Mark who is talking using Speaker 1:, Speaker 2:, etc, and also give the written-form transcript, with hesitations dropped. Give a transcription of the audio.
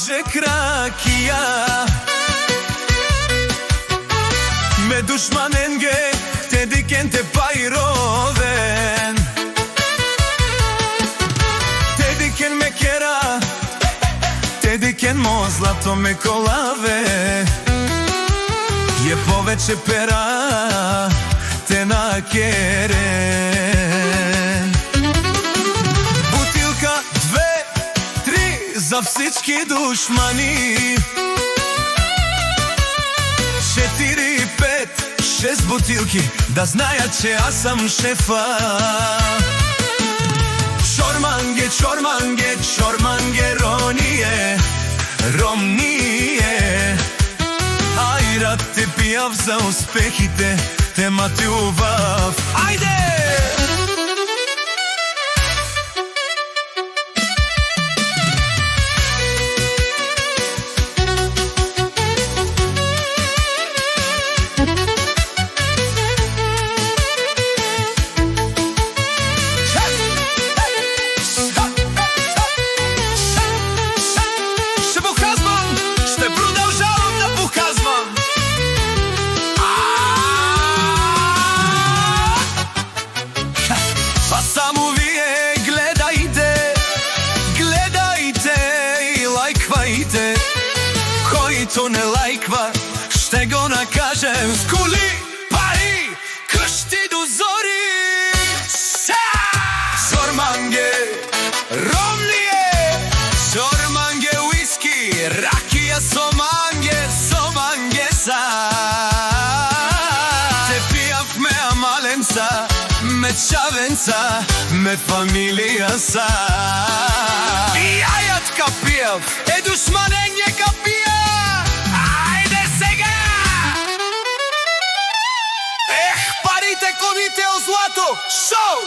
Speaker 1: Аджек ракија Ме душманен ге те дикен те пайровен Те дикен ме кера Те дикен мо злато ме колаве Је повече пера те накерен Бутилка 2-3 за всички душмани 4-5-6 бутилки да знаят, че аз съм шефа Чорманге, чорманге, чорманге, роние, ромние Айрат те пияв за успехите, те матував Айде! Којто не лајква, ще го накажем с кули, пари, къщи до зори Чорманге, ромние, чорманге, уиски, ракија, соманге са Те пијавме амаленца, ме чавенца, ме фамилија са Јајатка пијав, е душманен ека пијав Коните о злато, шоу,